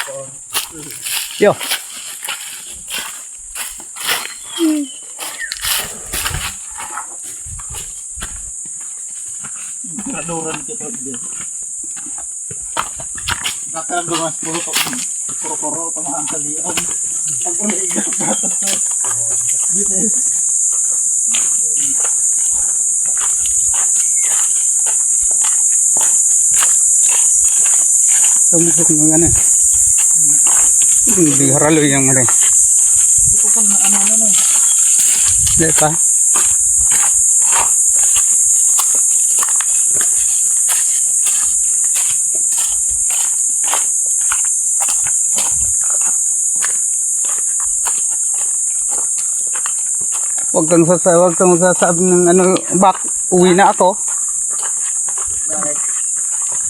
Yo. Karaduran kita din. Dati ang dumas puro tamahan sa liyan. Pag uliigat natin to. Dito Tumusok ng ano. Hindi haralo yung ano. Dito kan ano. Hindi pa. Huwag kang masasabi ng ano, uwi na ako. Bakit?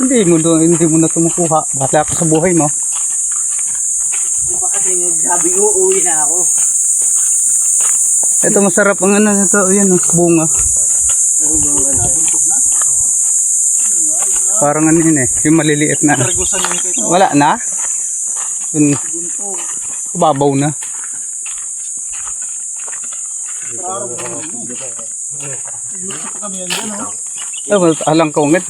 Hindi mo na tumukuha. Bata ka sa buhay mo. Diba kasi sabi ko uwi na ako. Ito masarap ang ano nito, yan bunga. Parang ano yun yung maliliit na. Kargusan yun kayo. Wala na? Yun, Buntog. babaw na. Yusuf kami yan dyan, no? Alang kongit.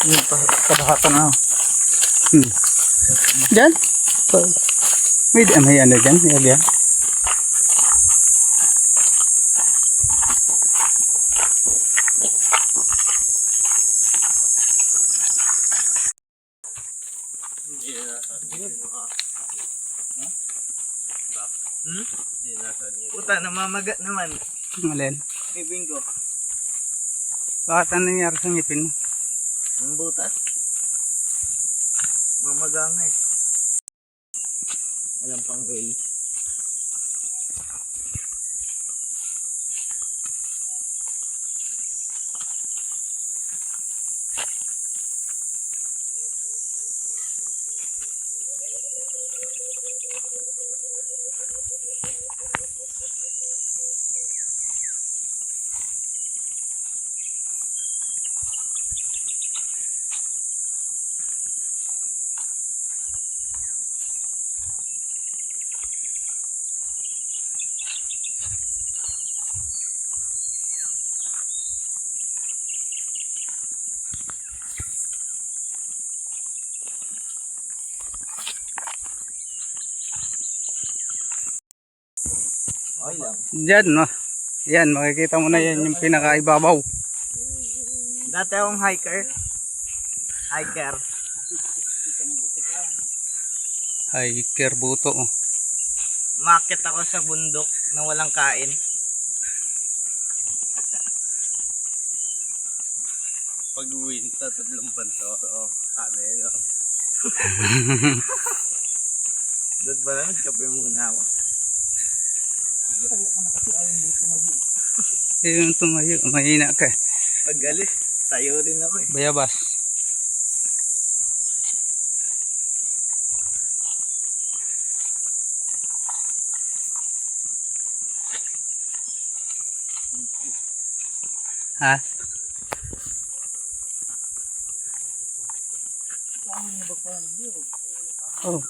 Yung kadahatan na. Diyan? May ano dyan? Yan. Puta, namamagat naman. Alin? Ngipin ko. Bakit ano nangyari sa ngipin mo? Ang butas. Mamagang eh. Alam pang way. Okay lang. Diyan, no? Yan, makikita mo na yan yung pinakaibabaw. Dati akong hiker. Hiker buto. Oh. Umakyat ako sa bundok na walang kain. Pag-uwi, tatlong banto. Oo, kami, no? Doon pala, nagkape muna ako. Yung tumayo, mahina ka. Pag alis, tayo rin ako eh. Bayabas. Ha? Oh.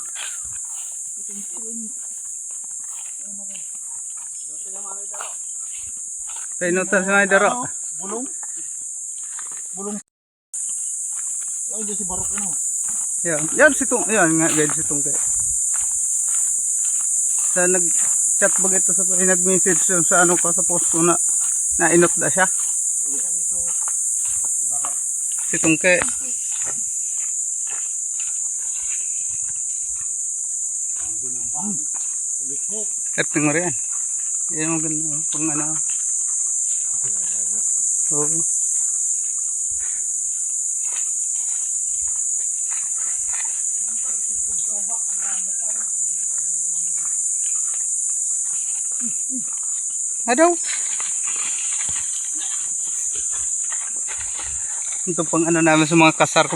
Pinutan sa mga daro. Bulong? Ay, di si Barok ano? Yan yan nga guys itong kay. Sa nag-chat ba ito sa nag-message sa ano ko sa post ko na inot da siya. Si Tungke. At mo rin. Yan ang ganda. Pang ano. Oo. Adaw. Ito pang ano namin sa mga kasar ko.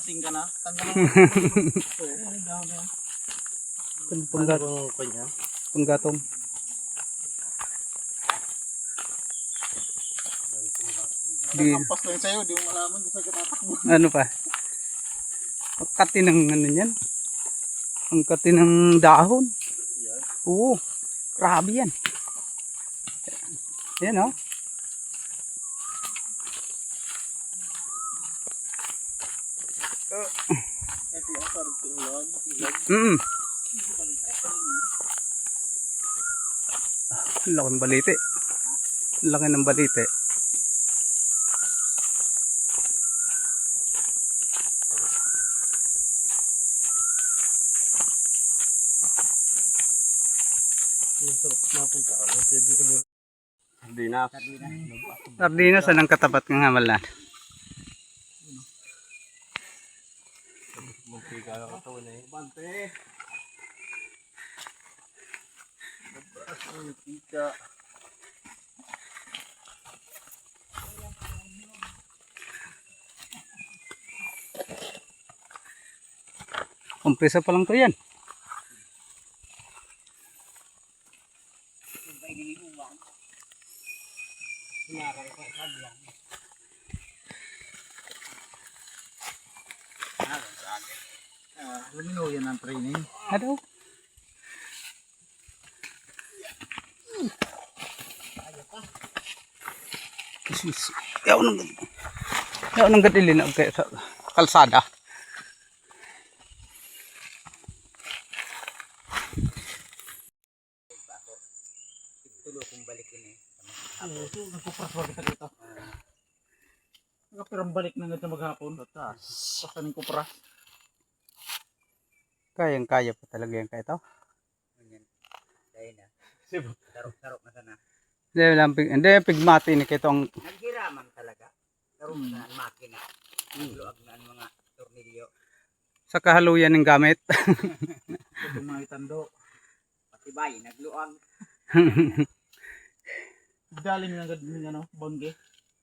lasing ka na. Tanggal mo. Ay, dahon yan. Panggatong. Di, Kampas lang sa'yo, di mo malaman kung saan ka tatakbo. ano pa? Ang kati ng ano yan. Ang kati ng dahon. Oo. Grabe yan. Yan oh. Ito yung sarap tulon. Mm. Laki ng balite. Laki ng balite. Sardinas, anong katapat ng hamal na? Bante. Tika. Umpisa pa lang to yan. Lumino yan ang training. Ano? Sus. Yaw nang gadilin na kay sa kalsada. Ito, nagpupras ba kita dito? Nakapirang balik na nga maghapon. Pasanin ko pras. Kayang-kaya pa talaga yan kaya to. Tarok-tarok na sana. Hindi, pigmati ni kito ang Naghiraman talaga. Tarok na ang makina. Luag na ang mga tornilyo. sa kahaluyan ng gamit. Ito yung mga itando. Patibay, nagluag. Dali mo agad ng ano, bangge.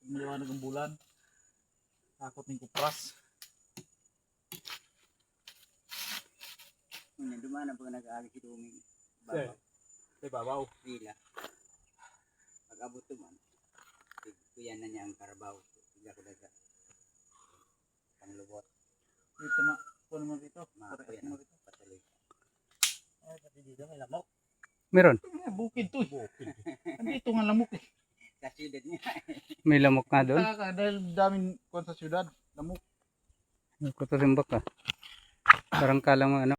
Maliwanag ang bulan. Takot ng kupras. Dumaan pag nag-aagi si Duming. Babaw. Babaw. Dila. Pag-abot duman. Kuyan na niya ang karabaw. Tiga ko daga. Panglubot. Dito ma. Kuno mo dito. Kuyan mo ang dito. patuloy. Ay, pati dito may lamok. Meron. Bukid to. Bukid. Andito nga lamok eh. Sa siyudad niya. May lamok na doon. Dahil daming kuwan sa syudad. Lamok. Kuto rin baka. Parang kala mo ano.